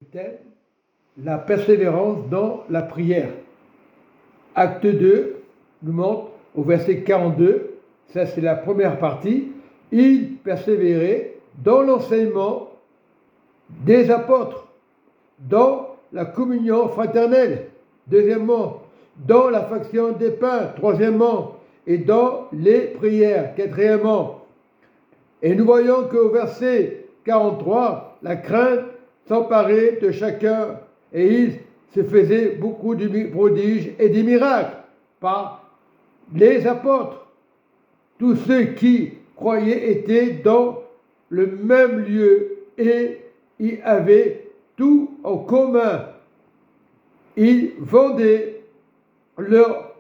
C'était la persévérance dans la prière. Acte 2 nous montre au verset 42, ça c'est la première partie, il persévérait dans l'enseignement des apôtres, dans la communion fraternelle, deuxièmement, dans la fraction des pains, troisièmement, et dans les prières, quatrièmement. Et nous voyons qu'au verset 43, la crainte s'emparait de chacun et il se faisait beaucoup de prodiges et de miracles par les apôtres. Tous ceux qui croyaient étaient dans le même lieu et y avaient tout en commun. Ils vendaient leurs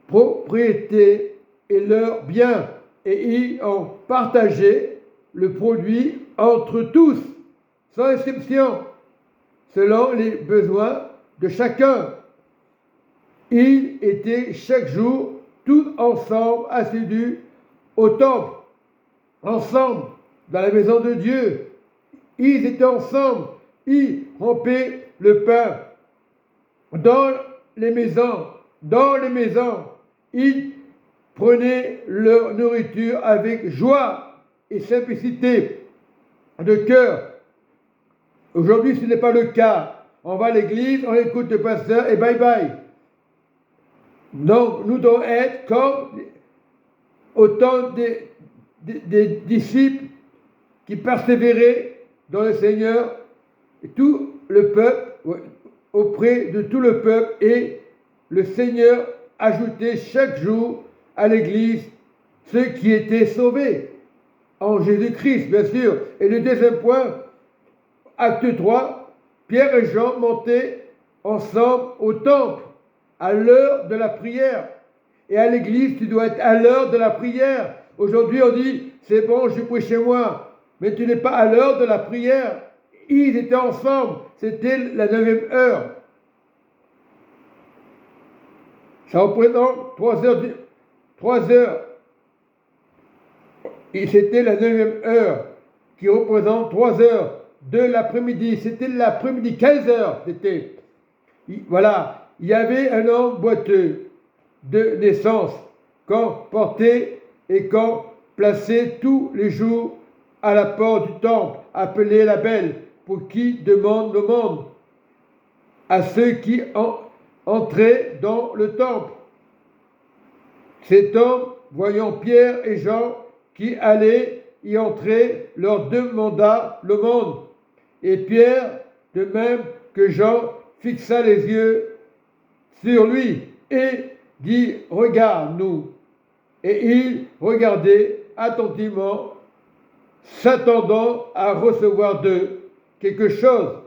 propriétés et leurs biens et ils en partageaient le produit entre tous, sans exception, selon les besoins de chacun. Ils étaient chaque jour tous ensemble assidus au temple, ensemble dans la maison de Dieu. Ils étaient ensemble, ils rompaient le pain dans les maisons, ils prenaient leur nourriture avec joie et simplicité de cœur. Aujourd'hui, ce n'est pas le cas. On va à l'église, on écoute le pasteur et bye bye. Donc, nous devons être comme autant des disciples qui persévéraient dans le Seigneur, et tout le peuple, auprès de tout le peuple, et le Seigneur ajoutait chaque jour à l'église ceux qui étaient sauvés en Jésus-Christ, bien sûr. Et le deuxième point, acte 3, Pierre et Jean montaient ensemble au temple à l'heure de la prière. Et à l'église, tu dois être à l'heure de la prière. Aujourd'hui, on dit, c'est bon, je prie chez moi. Mais tu n'es pas à l'heure de la prière. Ils étaient ensemble. C'était la 9e heure. Ça représente 3 heures. 3 heures. Et c'était la 9e heure qui représente 3 heures de l'après-midi. C'était l'après-midi, 15 heures. C'était. Voilà. Il y avait un homme boiteux de naissance qu'on portait et qu'on plaçait tous les jours à la porte du temple, appelé la Belle, pour qui demande le monde, à ceux qui entraient dans le temple. Cet homme, voyant Pierre et Jean qui allaient y entrer, leur demanda le monde. Et Pierre, de même que Jean, fixa les yeux sur lui et dit, regarde-nous. Et il regardait attentivement, s'attendant à recevoir d'eux quelque chose.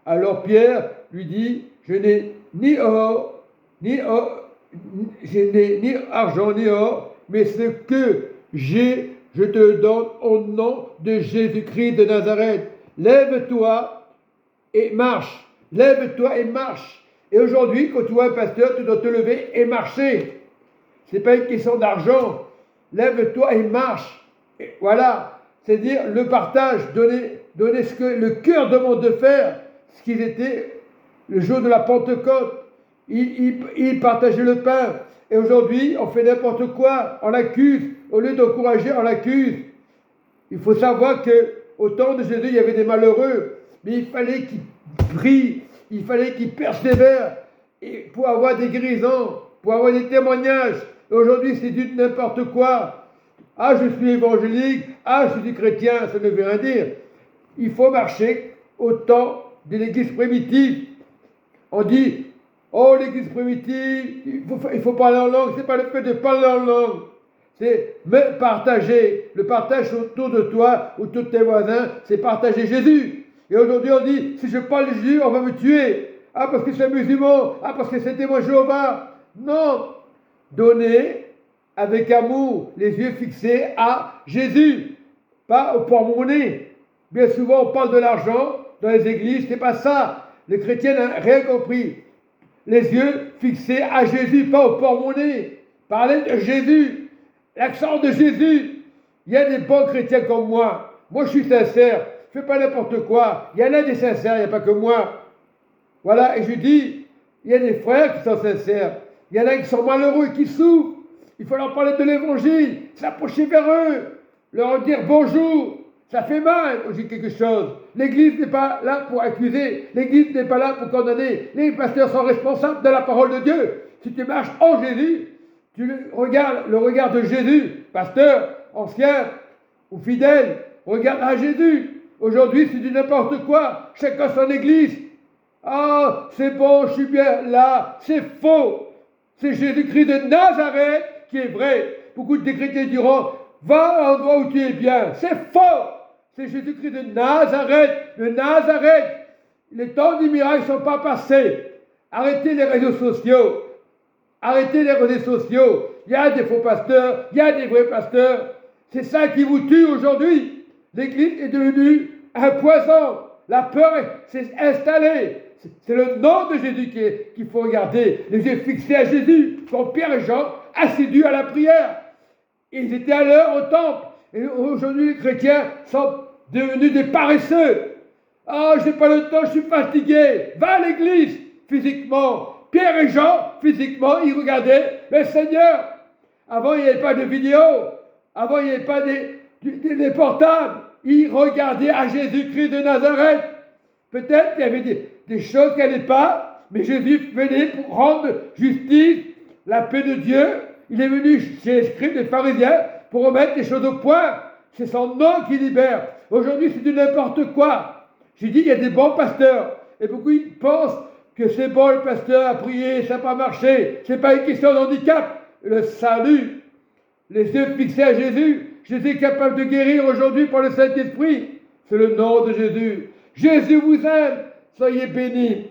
Alors Pierre lui dit, je n'ai ni argent, ni or, mais ce que j'ai, je te le donne au nom de Jésus-Christ de Nazareth. Lève-toi et marche. Lève-toi et marche. Et aujourd'hui, quand tu vois un pasteur, tu dois te lever et marcher. Ce n'est pas une question d'argent. Lève-toi et marche. Et voilà. C'est-à-dire le partage, donner ce que le cœur demande de faire, ce qu'ils étaient le jour de la Pentecôte. Ils partageaient le pain. Et aujourd'hui, on fait n'importe quoi. On l'accuse. Au lieu d'encourager, on l'accuse. Il faut savoir qu'au temps de Jésus, il y avait des malheureux. Mais il fallait qu'ils prient. Il fallait qu'ils persévèrent pour avoir des guérisons, pour avoir des témoignages. Aujourd'hui, c'est du n'importe quoi. Ah, je suis évangélique. Ah, je suis chrétien. Ça ne veut rien dire. Il faut marcher au temps de l'église primitive. On dit, oh, l'église primitive, il faut parler en langue. Ce n'est pas le fait de parler en langue. C'est me partager. Le partage autour de toi ou tous tes voisins, c'est partager Jésus. Et aujourd'hui, on dit, si je parle de Jésus, on va me tuer. Ah, parce que c'est musulman. Ah, parce que c'est témoin Jéhovah. Non. Donnez avec amour, les yeux fixés à Jésus, pas au porte-monnaie. Bien souvent, on parle de l'argent dans les églises. C'est pas ça. Les chrétiens n'ont rien compris. Les yeux fixés à Jésus, pas au porte-monnaie. Parlez de Jésus. L'accent de Jésus. Il y a des bons chrétiens comme moi. Moi, je suis sincère. fais pas n'importe quoi. Il y en a des sincères, il n'y a pas que moi. Voilà, et je dis, il y a des frères qui sont sincères. Il y en a qui sont malheureux, qui souffrent. Il faut leur parler de l'évangile, s'approcher vers eux, leur dire bonjour. Ça fait mal, on dit quelque chose. L'Église n'est pas là pour accuser. L'Église n'est pas là pour condamner. Les pasteurs sont responsables de la parole de Dieu. Si tu marches en Jésus, tu regardes le regard de Jésus, pasteur, ancien ou fidèle, regarde à Jésus. Aujourd'hui, c'est du n'importe quoi. Chacun son Église. Ah, c'est bon, je suis bien là. C'est faux. C'est Jésus-Christ de Nazareth qui est vrai. Beaucoup de chrétiens diront, va à l'endroit où tu es bien. C'est faux. C'est Jésus-Christ de Nazareth. De Nazareth. Les temps du miracle ne sont pas passés. Arrêtez les réseaux sociaux. Arrêtez les réseaux sociaux. Il y a des faux pasteurs, il y a des vrais pasteurs. C'est ça qui vous tue aujourd'hui. L'Église est devenue un poison. La peur s'est installée. C'est le nom de Jésus qu'il faut regarder. Les yeux fixés à Jésus. Comme Pierre et Jean, assidus à la prière. Ils étaient à l'heure au temple. Et aujourd'hui, les chrétiens sont devenus des paresseux. Ah, je n'ai pas le temps, je suis fatigué. Va à l'église, physiquement. Pierre et Jean, physiquement, ils regardaient le Seigneur. Avant, il n'y avait pas de vidéo. Avant, il n'y avait pas des portables. Ils regardaient à Jésus-Christ de Nazareth. Peut-être qu'il y avait des choses qui n'allaient pas, mais Jésus venait pour rendre justice, la paix de Dieu. Il est venu chez les scribes, les pharisiens, pour remettre les choses au point. C'est son nom qui libère. Aujourd'hui, c'est du n'importe quoi. J'ai dit, il y a des bons pasteurs. Et beaucoup ils pensent que c'est bon, le pasteur a prié, ça n'a pas marché. Ce n'est pas une question d'handicap. Le salut, les yeux fixés à Jésus. Jésus est capable de guérir aujourd'hui par le Saint-Esprit. C'est le nom de Jésus. Jésus vous aime. Soyez bénis.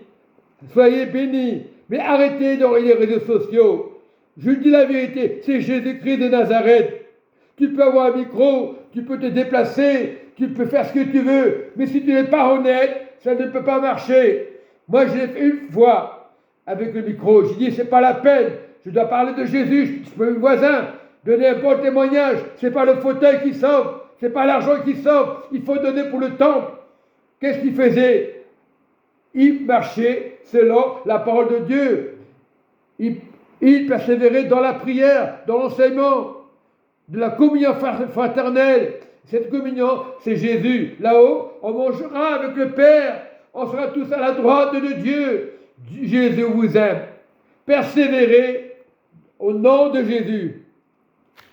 Soyez bénis. Mais arrêtez de regarder les réseaux sociaux. Je dis la vérité, c'est Jésus-Christ de Nazareth. Tu peux avoir un micro, tu peux te déplacer, tu peux faire ce que tu veux. Mais si tu n'es pas honnête, ça ne peut pas marcher. Moi, je l'ai fait une fois avec le micro. J'ai dit, c'est pas la peine. Je dois parler de Jésus. Je peux mon voisin donner un bon témoignage. C'est pas le fauteuil qui sauve. C'est pas l'argent qui sauve. Il faut donner pour le temple. Qu'est-ce qu'il faisait? Il marchait selon la parole de Dieu. Il persévérait dans la prière, dans l'enseignement, de la communion fraternelle. Cette communion, c'est Jésus. Là-haut, on mangera avec le Père. On sera tous à la droite de Dieu. Jésus vous aime. Persévérez au nom de Jésus.